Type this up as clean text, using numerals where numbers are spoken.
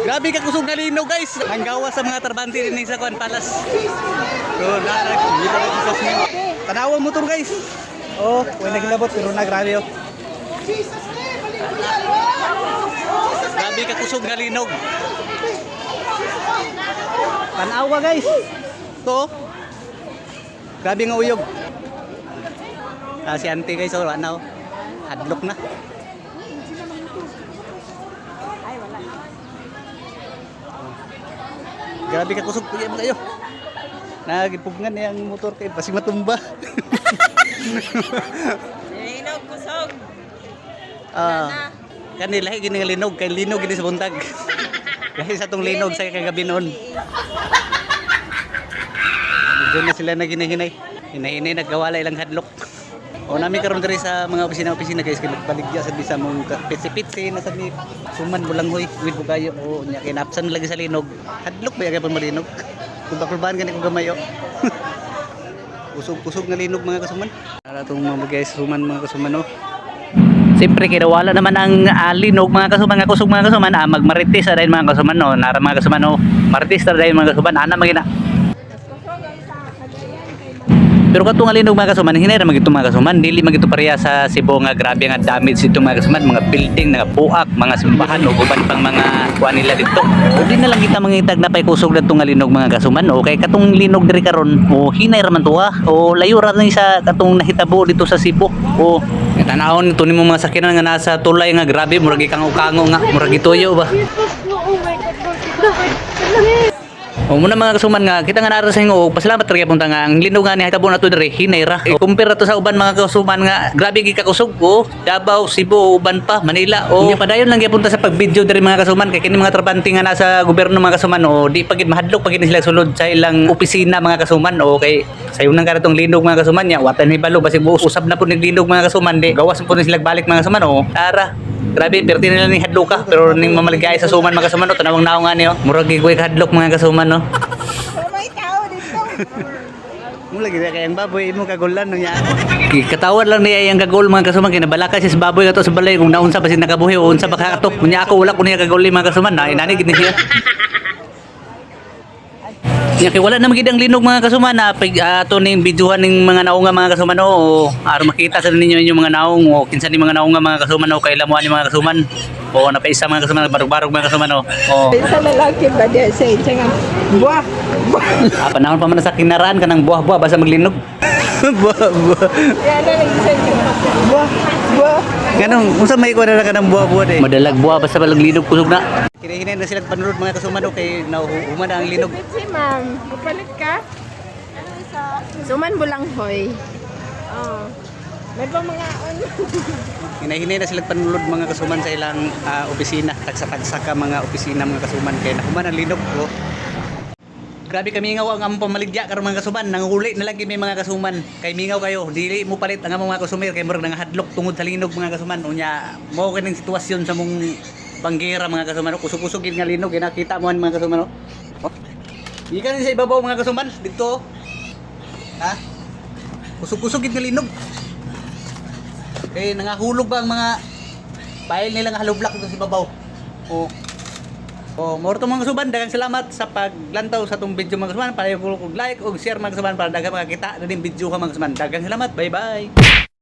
Grabe ka kusog na linog guys. Nanggawa sa mga trabante rin sa Kuan Palas. So, dito ko sa sino. Tanawa motor guys. Oh, way naglabot pero na grabe oh. Grabe ka kusog na linog. Tanawa guys. To. Grabe nga uyog. Si auntie guys, oh, ano, hadlok na. Grabe ka kusog, tuya mo kayo. Nagipugngan na yung motor kayo, pasi matumba. Linog kusog. Kanila, gini nga linog, kay linog gini sa buntag. Kasi sa tong linog sa kagabi noon. Doon na sila na ginahinay. Hinahinay, nagkawala ilang hadlok. O namin karon diri sa mga opisina guys, kay nagbaligya sa bisa mong pitsi-pitsi na sa ni suman bulanghoy with bugayo o nya kay napsan lagi sa linog. Hadlok ba gyapon malinog? Kung bakulban gani ko gamay o. Usog-usog nga linog mga kasuman. Para tong mga guys suman mga kasuman o. Siyempre kinawala naman ang linog mga kasuman nga kusog mga kasuman magmarites dahil mga kasuman no. Nara mga kasuman no. Marites dahil mga kasuman ana magina. Pero katong linog mga kasuman, hinay ra magito mga kasuman, dili magito pareha sa Cebu nga grabe nga damage itong mga kasuman, mga building, mga puak, mga simbahan o uban pang mga kuan nila dito. O di na lang kita mangitag na pay kusog na itong linog mga kasuman. O kay katong linog diri karon, o hinay ra man to o layo ra ni sa katong nahitabo dito sa Cebu. O tanawon to nimo mga sakyanan nga nasa tulay nga grabe murag ikang ukango nga, murag ituyo ba. O muna mga kasuman nga kita nga nara sa hingo pasalamat ra gyapon ta nga ang linog nga ni hitabo nato diri hinay ra. Compare to sa uban mga kasuman nga grabe gi kakusog ko Davao, Cebu, uban pa Manila. O padayon lang gyapon ta sa pagvideo diri mga kasuman kay kini mga trabante nga nasa gobyerno mga kasuman o di pagid mahadlok pagid sila sulod sa ilang opisina mga kasuman o kay sayo nang karatong linog mga kasuman nya watan hibalo basi usab na pud ning linog mga kasuman di gawas pud sila balik mga kasuman o tara. Grabe, perti nila ni hadlok ka pero ning mamaligay sa suman mga kasuman no tanawang naong nga niyo murag gigoy ka hadlok mga kasuman no. May tao dito. Mula gid kay ang baboy imo kagulan no nya. Katawad lang niya yung kagol mga kasuman kinabalaka siya sa baboy kato sa balay kung naunsa pa siya nakabuhi o unsa pa kato kunya ako wala ko niya kagol mga kasuman na inani gid niya. Nya kay wala na magidang linog mga kasuman na ato ning bidyuhan ning mga naunga mga kasuman o aron makita sa ninyo yung mga naong o kinsa ni mga naunga mga kasuman o kay lamuan ni mga kasuman o napaisa mga kasuman barog-barog mga kasuman o. Isa lalaki ba diya sa inyo nga buwak. Panahon pa man sa kinaraan kanang buah-buah basta maglinog. Buah-buah. Yan na lang sa inyo. Buwak. Ganun, unsa may ko na kanang buah-buah day. Madalag buah basta maglinog kusog na. Kinahinay na sila panunod mga kasuman o kay nahuhuman na ang linog. Si ma'am, pupalit ka? Ano isa? Suman bulanghoy. Oh. May pa mga Hinahinay na sila panulod mga kasuman sa ilang opisina, tagsa-tagsa ka mga opisina mga kasuman kay nahuman ang linog ko. Grabe kami mingaw ang among pamaligya karon mga kasuman, nanguli na lang kami mga kasuman. Kay mingaw kayo, dili mo palit ang among mga kasumer kay murag nanghadlok tungod sa linog mga kasuman. Unya mao kining sitwasyon sa mong banggera mga kasuman, kusog-kusog gid nga linog nakita mo mga kasuman. Oh. Ikan sa ibabaw mga kasuman dito. Ha? Kusog-kusog gid nga linog. Eh nangahulog ba ang mga file nila nga hollow block dito sa ibabaw. More to mga kasuban, daghang salamat sa paglantaw sa tong video mga kasuban. Palayo ko like o share mga kasuban para daghang makakita na din video ka mga kasuban. Daghang salamat. Bye-bye.